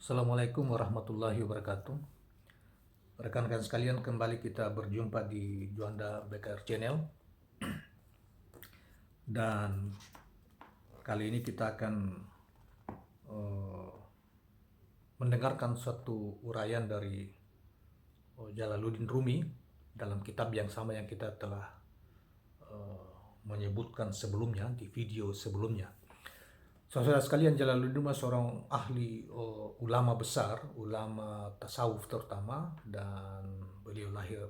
Assalamualaikum warahmatullahi wabarakatuh. Rekan-rekan sekalian, kembali kita berjumpa di Juanda BKR Channel. Dan kali ini kita akan mendengarkan suatu uraian dari Jalaluddin Rumi dalam kitab yang sama yang kita telah menyebutkan sebelumnya di video sebelumnya. Saudara sekalian, Jalaluddin Rumi seorang ahli ulama besar, ulama tasawuf terutama, dan beliau lahir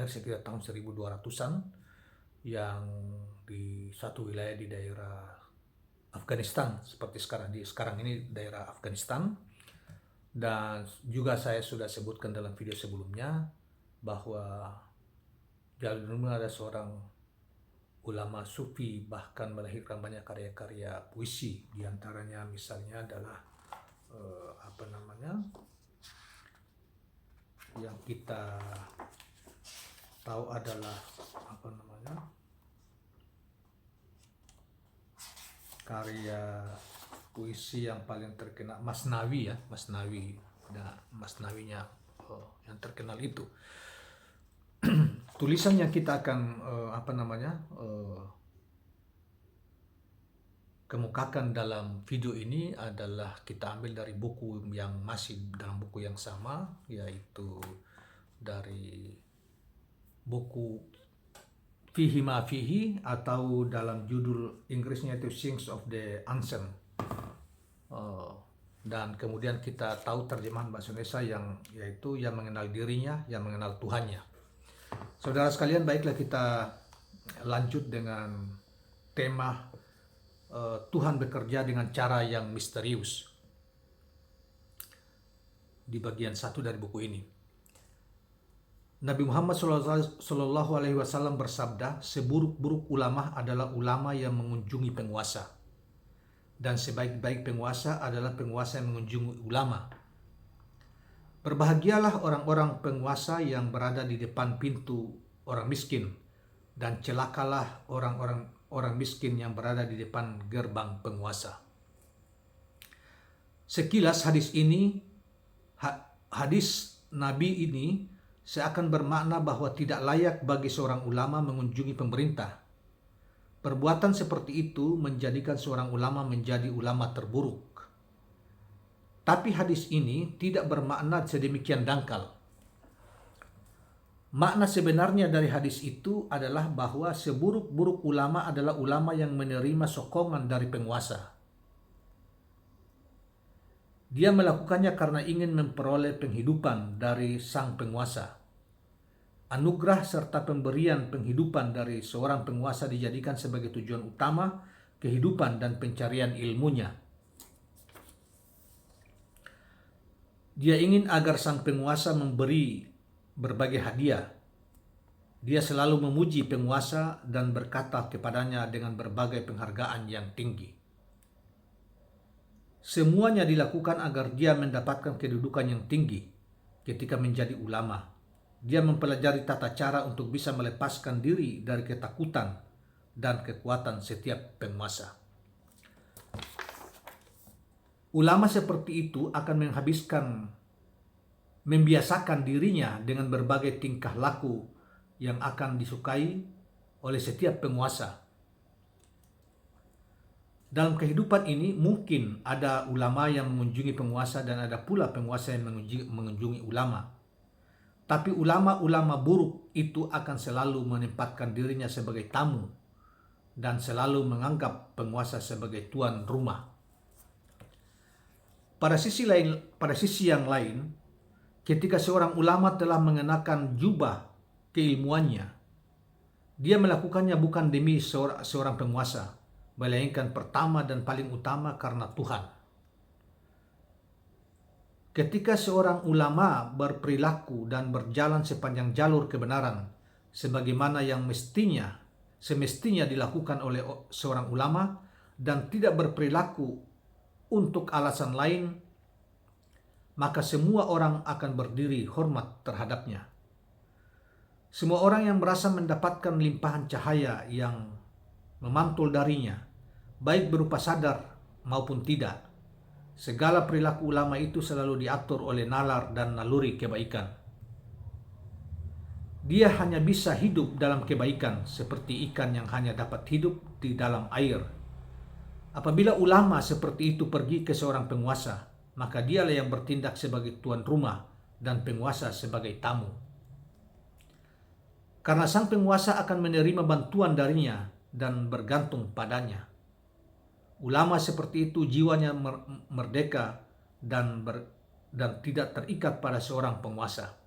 sekitar tahun 1200-an yang di suatu wilayah di daerah Afghanistan, seperti sekarang ini daerah Afghanistan. Dan juga saya sudah sebutkan dalam video sebelumnya bahwa Jalaluddin Rumi adalah seorang ulama sufi, bahkan melahirkan banyak karya-karya puisi. Di antaranya misalnya adalah yang kita tahu adalah karya puisi yang paling terkenal, Masnawi ya, Masnawi. Nah, Masnawinya yang terkenal itu. Tulisan yang kita akan kemukakan dalam video ini adalah kita ambil dari buku yang masih dalam buku yang sama, yaitu dari buku Fihi Ma Fihi, atau dalam judul Inggrisnya itu Things of the Ancient. Dan kemudian kita tahu terjemahan bahasa Indonesia yaitu yang mengenal dirinya, yang mengenal Tuhannya. Saudara sekalian, baiklah kita lanjut dengan tema Tuhan bekerja dengan cara yang misterius di bagian 1 dari buku ini. Nabi Muhammad SAW bersabda, seburuk-buruk ulama adalah ulama yang mengunjungi penguasa, dan sebaik-baik penguasa adalah penguasa yang mengunjungi ulama. Berbahagialah orang-orang penguasa yang berada di depan pintu orang miskin, dan celakalah orang miskin yang berada di depan gerbang penguasa. Sekilas hadis Nabi ini seakan bermakna bahwa tidak layak bagi seorang ulama mengunjungi pemerintah. Perbuatan seperti itu menjadikan seorang ulama menjadi ulama terburuk. Tapi hadis ini tidak bermakna sedemikian dangkal. Makna sebenarnya dari hadis itu adalah bahwa seburuk-buruk ulama adalah ulama yang menerima sokongan dari penguasa. Dia melakukannya karena ingin memperoleh penghidupan dari sang penguasa. Anugerah serta pemberian penghidupan dari seorang penguasa dijadikan sebagai tujuan utama kehidupan dan pencarian ilmunya. Dia ingin agar sang penguasa memberi berbagai hadiah. Dia selalu memuji penguasa dan berkata kepadanya dengan berbagai penghargaan yang tinggi. Semuanya dilakukan agar dia mendapatkan kedudukan yang tinggi ketika menjadi ulama. Dia mempelajari tata cara untuk bisa melepaskan diri dari ketakutan dan kekuatan setiap penguasa. Ulama seperti itu akan membiasakan dirinya dengan berbagai tingkah laku yang akan disukai oleh setiap penguasa. Dalam kehidupan ini mungkin ada ulama yang mengunjungi penguasa dan ada pula penguasa yang mengunjungi ulama. Tapi ulama-ulama buruk itu akan selalu menempatkan dirinya sebagai tamu dan selalu menganggap penguasa sebagai tuan rumah. Pada sisi yang lain, ketika seorang ulama telah mengenakan jubah keilmuannya, dia melakukannya bukan demi seorang penguasa, melainkan pertama dan paling utama karena Tuhan. Ketika seorang ulama berperilaku dan berjalan sepanjang jalur kebenaran, sebagaimana yang semestinya dilakukan oleh seorang ulama, dan tidak berperilaku untuk alasan lain, maka semua orang akan berdiri hormat terhadapnya. Semua orang yang merasa mendapatkan limpahan cahaya yang memantul darinya, baik berupa sadar maupun tidak, Segala perilaku ulama itu selalu diatur oleh nalar dan naluri kebaikan. Dia hanya bisa hidup dalam kebaikan seperti ikan yang hanya dapat hidup di dalam air. Apabila ulama seperti itu pergi ke seorang penguasa, maka dialah yang bertindak sebagai tuan rumah dan penguasa sebagai tamu. Karena sang penguasa akan menerima bantuan darinya dan bergantung padanya. Ulama seperti itu jiwanya merdeka dan tidak terikat pada seorang penguasa.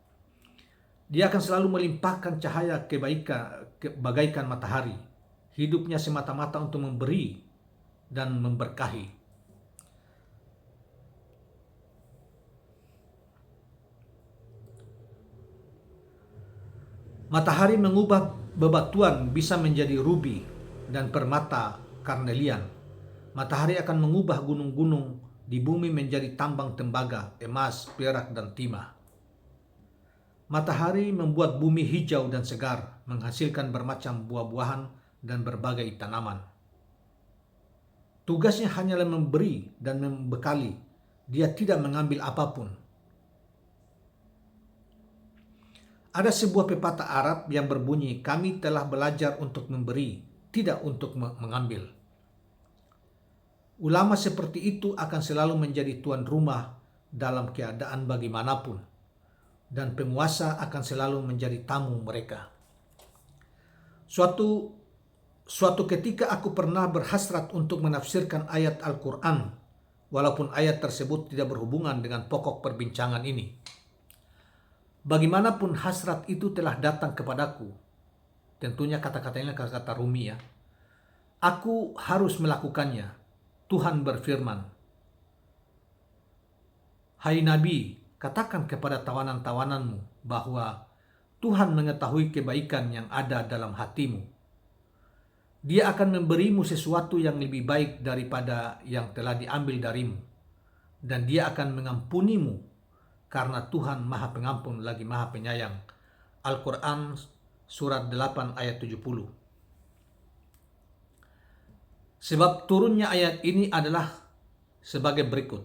Dia akan selalu melimpahkan cahaya kebaikan bagaikan matahari. Hidupnya semata-mata untuk memberi dan memberkahi. Matahari mengubah bebatuan bisa menjadi rubi dan permata karnelian. Matahari akan mengubah gunung-gunung di bumi menjadi tambang tembaga, emas, perak, dan timah. Matahari membuat bumi hijau dan segar, menghasilkan bermacam buah-buahan dan berbagai tanaman. Tugasnya hanyalah memberi dan membekali. Dia tidak mengambil apapun. Ada sebuah pepatah Arab yang berbunyi, "Kami telah belajar untuk memberi, tidak untuk mengambil." Ulama seperti itu akan selalu menjadi tuan rumah dalam keadaan bagaimanapun, dan penguasa akan selalu menjadi tamu mereka. Suatu ketika aku pernah berhasrat untuk menafsirkan ayat Al-Quran, walaupun ayat tersebut tidak berhubungan dengan pokok perbincangan ini. Bagaimanapun hasrat itu telah datang kepadaku, tentunya kata-katanya kata-kata Rumi ya, aku harus melakukannya. Tuhan berfirman, "Hai Nabi, katakan kepada tawanan-tawananmu bahwa Tuhan mengetahui kebaikan yang ada dalam hatimu. Dia akan memberimu sesuatu yang lebih baik daripada yang telah diambil darimu. Dan dia akan mengampunimu karena Tuhan Maha Pengampun lagi Maha Penyayang." Al-Quran surat 8 ayat 70. Sebab turunnya ayat ini adalah sebagai berikut.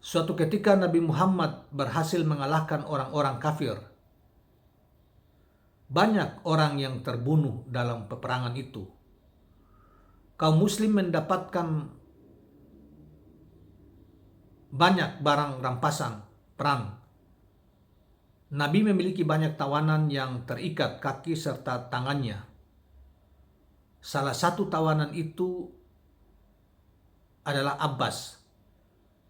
Suatu ketika Nabi Muhammad berhasil mengalahkan orang-orang kafir. Banyak orang yang terbunuh dalam peperangan itu. Kaum muslim mendapatkan banyak barang rampasan perang. Nabi memiliki banyak tawanan yang terikat kaki serta tangannya. Salah satu tawanan itu adalah Abbas,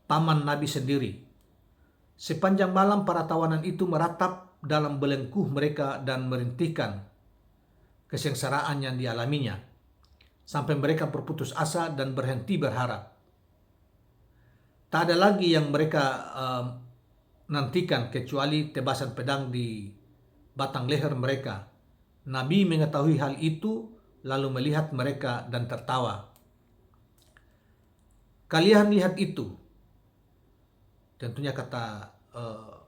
paman Nabi sendiri. Sepanjang malam para tawanan itu meratap dalam belenggu mereka dan merintihkan kesengsaraan yang dialaminya, sampai mereka berputus asa dan berhenti berharap. Tak ada lagi yang mereka nantikan kecuali tebasan pedang di batang leher mereka. Nabi mengetahui hal itu, lalu melihat mereka dan tertawa. "Kalian lihat itu." Tentunya kata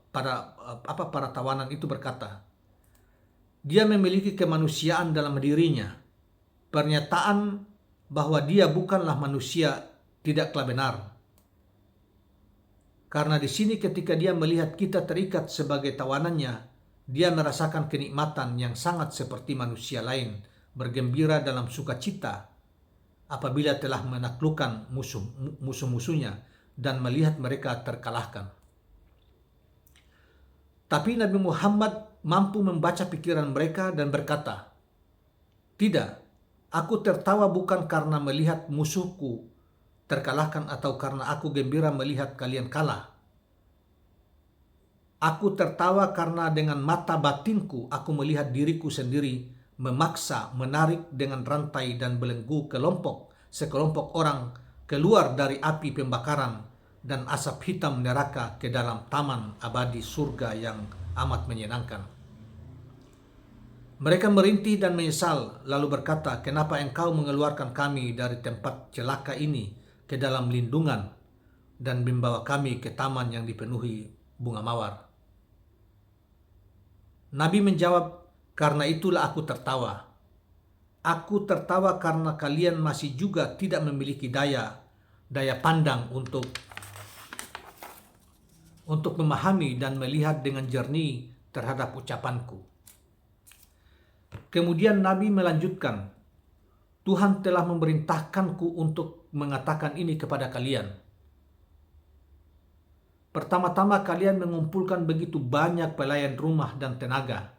para tawanan itu berkata, "Dia memiliki kemanusiaan dalam dirinya. Pernyataan bahwa dia bukanlah manusia tidaklah benar. Karena di sini ketika dia melihat kita terikat sebagai tawanannya, dia merasakan kenikmatan yang sangat seperti manusia lain, bergembira dalam sukacita apabila telah menaklukkan musuh-musuhnya dan melihat mereka terkalahkan." Tapi Nabi Muhammad mampu membaca pikiran mereka dan berkata, "Tidak, aku tertawa bukan karena melihat musuhku terkalahkan atau karena aku gembira melihat kalian kalah. Aku tertawa karena dengan mata batinku aku melihat diriku sendiri memaksa menarik dengan rantai dan belenggu sekelompok orang keluar dari api pembakaran dan asap hitam neraka ke dalam taman abadi surga yang amat menyenangkan. Mereka merintih dan menyesal, lalu berkata, "Kenapa engkau mengeluarkan kami dari tempat celaka ini ke dalam lindungan dan membawa kami ke taman yang dipenuhi bunga mawar?" Nabi menjawab, "Karena itulah aku tertawa. Aku tertawa karena kalian masih juga tidak memiliki daya daya pandang untuk memahami dan melihat dengan jernih terhadap ucapanku. Kemudian Nabi melanjutkan, Tuhan telah memerintahkanku untuk mengatakan ini kepada kalian. Pertama-tama kalian mengumpulkan begitu banyak pelayan rumah dan tenaga,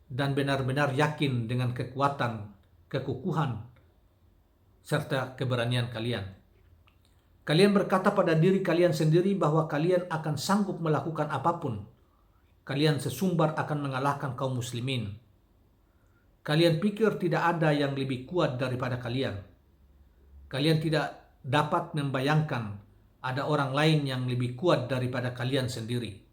dan benar-benar yakin dengan kekuatan, kekukuhan, serta keberanian kalian. Kalian berkata pada diri kalian sendiri bahwa kalian akan sanggup melakukan apapun. Kalian sesumbar akan mengalahkan kaum muslimin. Kalian pikir tidak ada yang lebih kuat daripada kalian. Kalian tidak dapat membayangkan ada orang lain yang lebih kuat daripada kalian sendiri.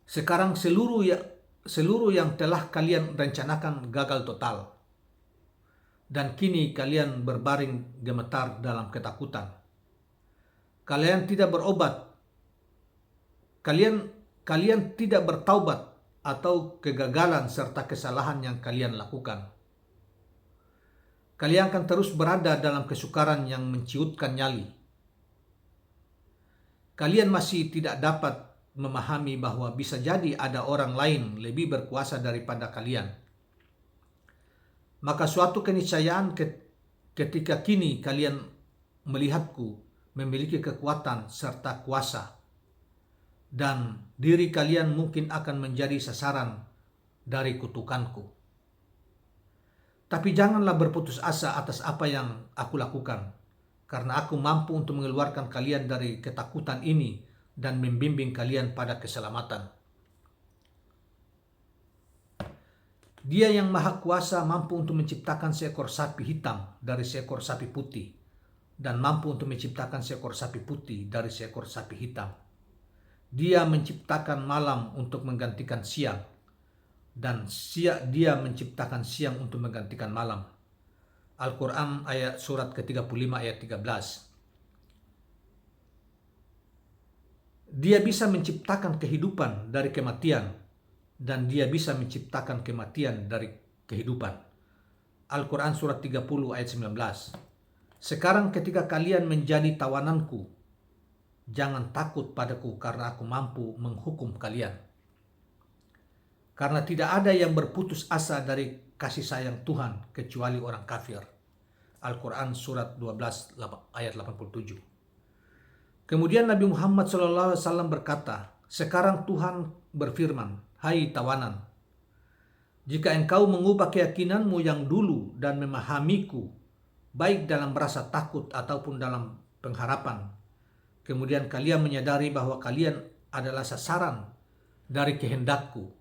Sekarang seluruh yang telah kalian rencanakan gagal total. Dan kini kalian berbaring gemetar dalam ketakutan. Kalian tidak berobat. Kalian tidak bertaubat atau kegagalan serta kesalahan yang kalian lakukan. Kalian akan terus berada dalam kesukaran yang menciutkan nyali. Kalian masih tidak dapat memahami bahwa bisa jadi ada orang lain lebih berkuasa daripada kalian. Maka suatu keniscayaan ketika kini kalian melihatku memiliki kekuatan serta kuasa, dan diri kalian mungkin akan menjadi sasaran dari kutukanku. Tapi janganlah berputus asa atas apa yang aku lakukan, karena aku mampu untuk mengeluarkan kalian dari ketakutan ini dan membimbing kalian pada keselamatan. Dia yang maha kuasa mampu untuk menciptakan seekor sapi hitam dari seekor sapi putih, dan mampu untuk menciptakan seekor sapi putih dari seekor sapi hitam. Dia menciptakan malam untuk menggantikan siang, dan dia menciptakan siang untuk menggantikan malam. Al-Quran surat ke-35 ayat 13. Dia bisa menciptakan kehidupan dari kematian, dan dia bisa menciptakan kematian dari kehidupan. Al-Quran surat 30 ayat 19. Sekarang ketika kalian menjadi tawananku, jangan takut padaku karena aku mampu menghukum kalian. Karena tidak ada yang berputus asa dari kasih sayang Tuhan kecuali orang kafir. Al-Quran surat 12 ayat 87. Kemudian Nabi Muhammad SAW berkata, sekarang Tuhan berfirman, hai tawanan, jika engkau mengubah keyakinanmu yang dulu dan memahamiku, baik dalam rasa takut ataupun dalam pengharapan, kemudian kalian menyadari bahwa kalian adalah sasaran dari kehendakku,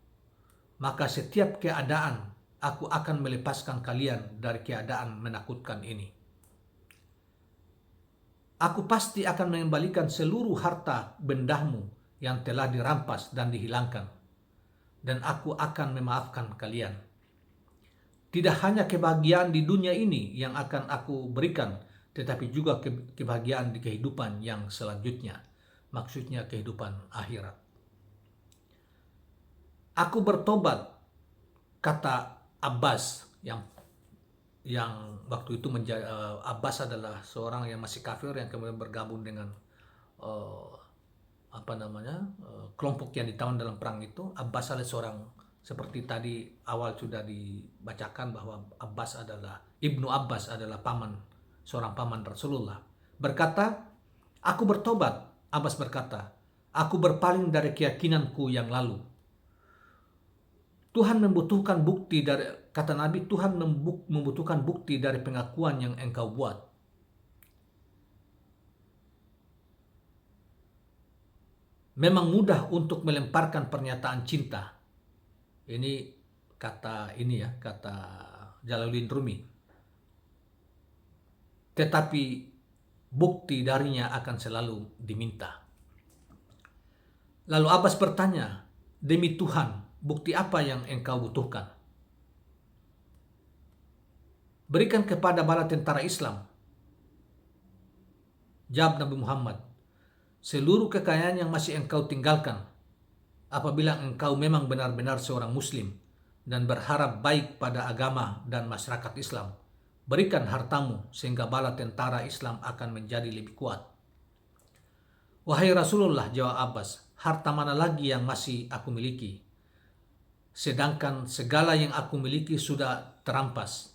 maka setiap keadaan aku akan melepaskan kalian dari keadaan menakutkan ini. Aku pasti akan mengembalikan seluruh harta bendamu yang telah dirampas dan dihilangkan, dan aku akan memaafkan kalian. Tidak hanya kebahagiaan di dunia ini yang akan aku berikan, tetapi juga kebahagiaan di kehidupan yang selanjutnya, maksudnya kehidupan akhirat. Aku bertobat, kata Abbas yang waktu itu Abbas adalah seorang yang masih kafir yang kemudian bergabung dengan kelompok yang ditawan dalam perang itu. Abbas adalah seorang, seperti tadi awal sudah dibacakan bahwa Ibnu Abbas adalah seorang paman Rasulullah, berkata, aku bertobat. Abbas berkata, aku berpaling dari keyakinanku yang lalu. Tuhan membutuhkan bukti dari, kata Nabi, Tuhan membutuhkan bukti dari pengakuan yang engkau buat. Memang mudah untuk melemparkan pernyataan cinta. Ini kata Jalaluddin Rumi. Tetapi bukti darinya akan selalu diminta. Lalu Abbas bertanya, demi Tuhan, bukti apa yang engkau butuhkan? Berikan kepada bala tentara Islam. Jawab Nabi Muhammad, seluruh kekayaan yang masih engkau tinggalkan, apabila engkau memang benar-benar seorang muslim dan berharap baik pada agama dan masyarakat Islam, Berikan hartamu sehingga bala tentara Islam akan menjadi lebih kuat. Wahai Rasulullah, jawab Abbas, harta mana lagi yang masih aku miliki? Sedangkan segala yang aku miliki sudah terampas.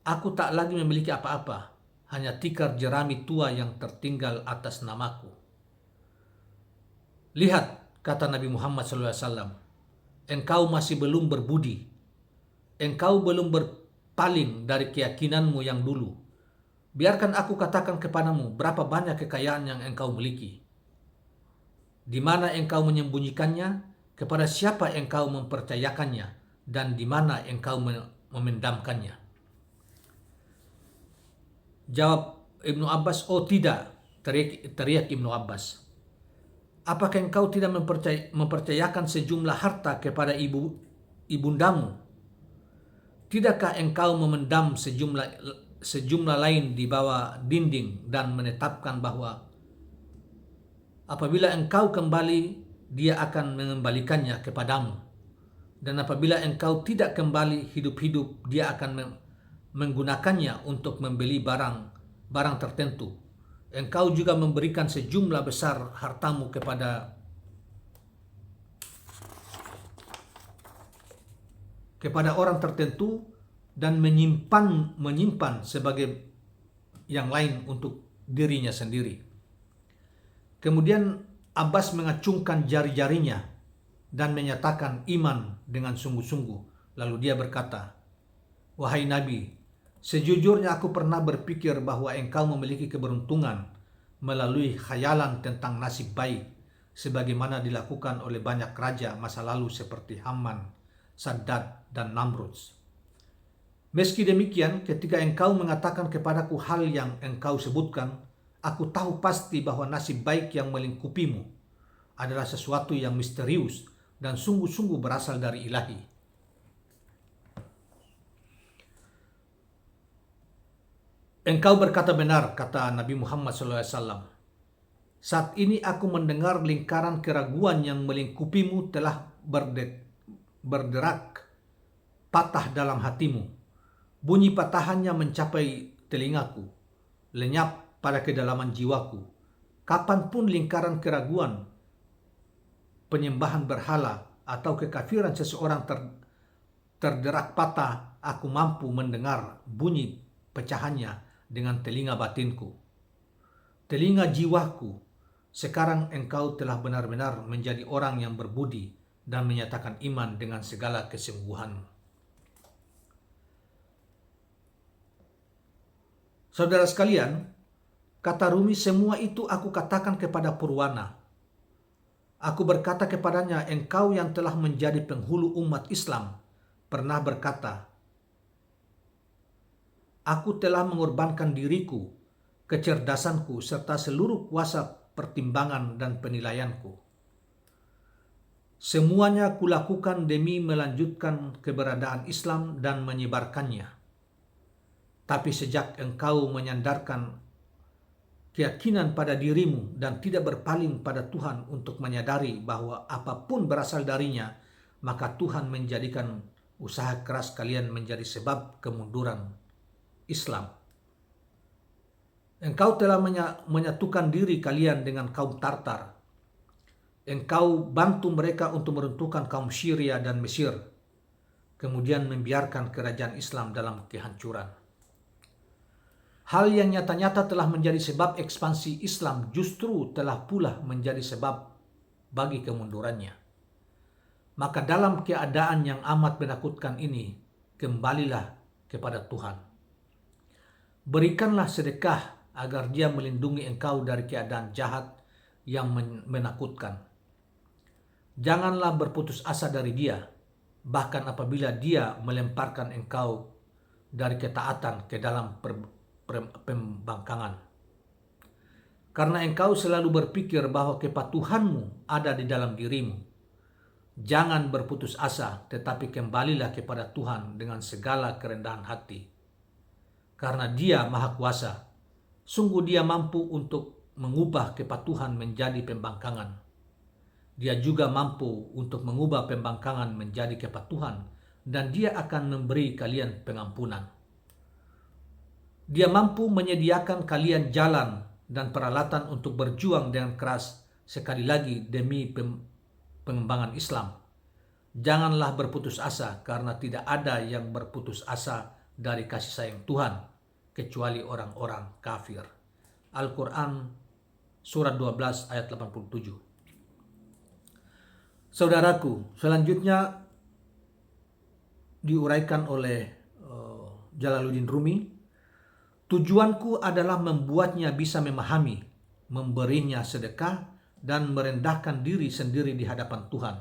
Aku tak lagi memiliki apa-apa, hanya tikar jerami tua yang tertinggal atas namaku. Lihat, kata Nabi Muhammad SAW, engkau masih belum berbudi. Engkau belum berpaling dari keyakinanmu yang dulu. Biarkan aku katakan kepadamu berapa banyak kekayaan yang engkau miliki. Di mana engkau menyembunyikannya, kepada siapa engkau mempercayakannya, dan di mana engkau memendamkannya. Jawab Ibnu Abbas, oh tidak, teriak Ibnu Abbas. Apakah engkau tidak mempercayakan sejumlah harta kepada ibundamu? Tidakkah engkau memendam sejumlah lain di bawah dinding dan menetapkan bahwa apabila engkau kembali, dia akan mengembalikannya kepadamu. Dan apabila engkau tidak kembali hidup-hidup, dia akan menggunakannya untuk membeli barang tertentu. Engkau juga memberikan sejumlah besar hartamu kepada orang tertentu dan menyimpan sebagai yang lain untuk dirinya sendiri. Kemudian Abbas mengacungkan jari-jarinya dan menyatakan iman dengan sungguh-sungguh. Lalu dia berkata, wahai Nabi, sejujurnya aku pernah berpikir bahwa engkau memiliki keberuntungan melalui khayalan tentang nasib baik, sebagaimana dilakukan oleh banyak raja masa lalu seperti Haman, Saddad, dan Namrud. Meski demikian, ketika engkau mengatakan kepadaku hal yang engkau sebutkan, aku tahu pasti bahwa nasib baik yang melingkupimu adalah sesuatu yang misterius dan sungguh-sungguh berasal dari Ilahi. Engkau berkata benar, kata Nabi Muhammad SAW. Saat ini aku mendengar lingkaran keraguan yang melingkupimu telah berderak patah dalam hatimu. Bunyi patahannya mencapai telingaku, lenyap pada kedalaman jiwaku. Kapanpun lingkaran keraguan, penyembahan berhala, atau kekafiran seseorang terderak patah, aku mampu mendengar bunyi pecahannya dengan telinga batinku. Telinga jiwaku, sekarang engkau telah benar-benar menjadi orang yang berbudi dan menyatakan iman dengan segala kesungguhanmu. Saudara sekalian, kata Rumi, semua itu aku katakan kepada Purwana. Aku berkata kepadanya, engkau yang telah menjadi penghulu umat Islam, pernah berkata, aku telah mengorbankan diriku, kecerdasanku, serta seluruh kuasa pertimbangan dan penilaianku. Semuanya kulakukan demi melanjutkan keberadaan Islam dan menyebarkannya. Tapi sejak engkau menyandarkan keyakinan pada dirimu dan tidak berpaling pada Tuhan untuk menyadari bahwa apapun berasal darinya, maka Tuhan menjadikan usaha keras kalian menjadi sebab kemunduran Islam. Engkau telah menyatukan diri kalian dengan kaum Tartar. Engkau bantu mereka untuk meruntuhkan kaum Syria dan Mesir, kemudian membiarkan kerajaan Islam dalam kehancuran. Hal yang nyata-nyata telah menjadi sebab ekspansi Islam justru telah pula menjadi sebab bagi kemundurannya. Maka dalam keadaan yang amat menakutkan ini, kembalilah kepada Tuhan. Berikanlah sedekah agar dia melindungi engkau dari keadaan jahat yang menakutkan. Janganlah berputus asa dari dia, bahkan apabila dia melemparkan engkau dari ketaatan ke dalam pembangkangan. Karena engkau selalu berpikir bahwa kepatuhanmu ada di dalam dirimu. Jangan berputus asa, tetapi kembalilah kepada Tuhan dengan segala kerendahan hati. Karena Dia Maha Kuasa, sungguh Dia mampu untuk mengubah kepatuhan menjadi pembangkangan. Dia juga mampu untuk mengubah pembangkangan menjadi kepatuhan, dan Dia akan memberi kalian pengampunan. Dia mampu menyediakan kalian jalan dan peralatan untuk berjuang dengan keras sekali lagi demi pengembangan Islam. Janganlah berputus asa, karena tidak ada yang berputus asa dari kasih sayang Tuhan kecuali orang-orang kafir. Al-Quran surat 12 ayat 87. Saudaraku, selanjutnya diuraikan oleh Jalaluddin Rumi. Tujuanku adalah membuatnya bisa memahami, memberinya sedekah, dan merendahkan diri sendiri di hadapan Tuhan.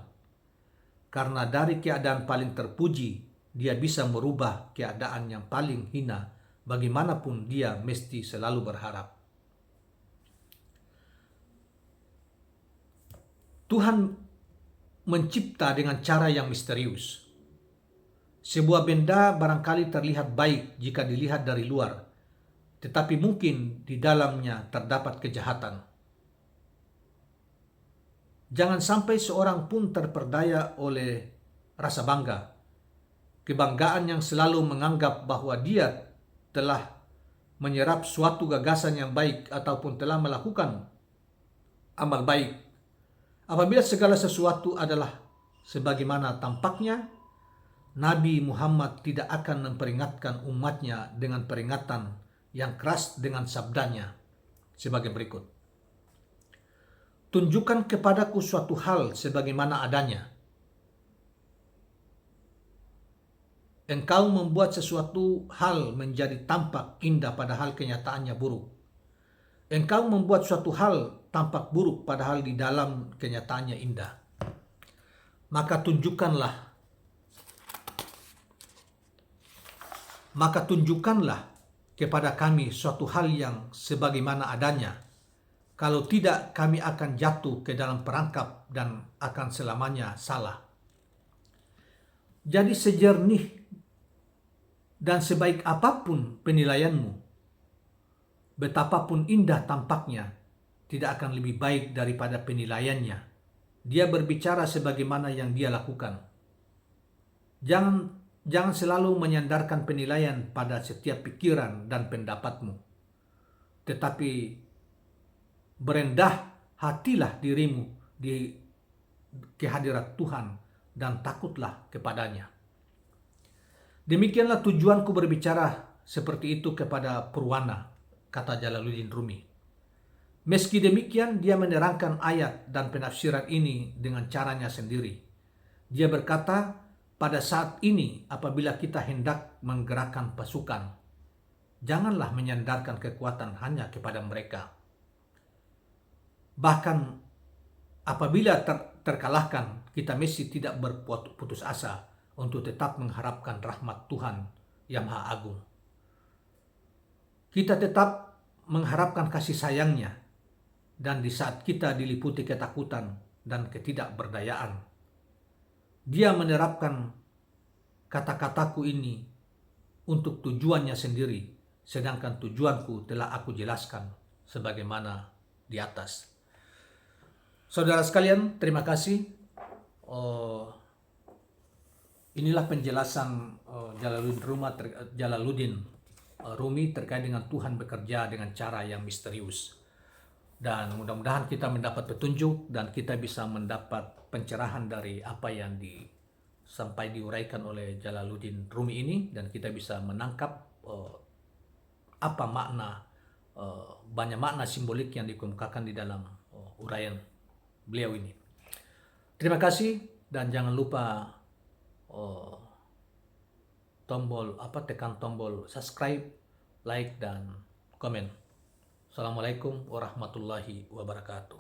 Karena dari keadaan paling terpuji, dia bisa merubah keadaan yang paling hina. Bagaimanapun dia mesti selalu berharap. Tuhan mencipta dengan cara yang misterius. Sebuah benda barangkali terlihat baik jika dilihat dari luar, tetapi mungkin di dalamnya terdapat kejahatan. Jangan sampai seorang pun terperdaya oleh rasa bangga, kebanggaan yang selalu menganggap bahwa dia telah menyerap suatu gagasan yang baik ataupun telah melakukan amal baik. Apabila segala sesuatu adalah sebagaimana tampaknya, Nabi Muhammad tidak akan memperingatkan umatnya dengan peringatan yang keras dengan sabdanya sebagai berikut. Tunjukkan kepadaku suatu hal sebagaimana adanya. Engkau membuat sesuatu hal menjadi tampak indah padahal kenyataannya buruk. Engkau membuat suatu hal tampak buruk padahal di dalam kenyataannya indah. Maka tunjukkanlah kepada kami suatu hal yang sebagaimana adanya. Kalau tidak, kami akan jatuh ke dalam perangkap dan akan selamanya salah. Jadi sejernih dan sebaik apapun penilaianmu, betapapun indah tampaknya, tidak akan lebih baik daripada penilaiannya. Dia berbicara sebagaimana yang dia lakukan. Jangan selalu menyandarkan penilaian pada setiap pikiran dan pendapatmu, tetapi berendah hatilah dirimu di kehadirat Tuhan dan takutlah kepadanya. Demikianlah tujuanku berbicara seperti itu kepada Purwana, kata Jalaluddin Rumi. Meski demikian, dia menerangkan ayat dan penafsiran ini dengan caranya sendiri. Dia berkata, pada saat ini apabila kita hendak menggerakkan pasukan, janganlah menyandarkan kekuatan hanya kepada mereka. Bahkan apabila terkalahkan, kita mesti tidak berputus asa untuk tetap mengharapkan rahmat Tuhan yang Maha Agung. Kita tetap mengharapkan kasih sayang-Nya, dan di saat kita diliputi ketakutan dan ketidakberdayaan, Dia menerapkan kata-kataku ini untuk tujuannya sendiri, sedangkan tujuanku telah aku jelaskan sebagaimana di atas. Saudara sekalian, terima kasih. Inilah penjelasan Jalaluddin Rumi terkait dengan Tuhan bekerja dengan cara yang misterius. Dan mudah-mudahan kita mendapat petunjuk dan kita bisa mendapat pencerahan dari apa yang sampai diuraikan oleh Jalaluddin Rumi ini, dan kita bisa menangkap apa makna, banyak makna simbolik yang dikemukakan di dalam uraian beliau ini. Terima kasih, dan jangan lupa tekan tombol subscribe, like, dan komen. Assalamualaikum warahmatullahi wabarakatuh.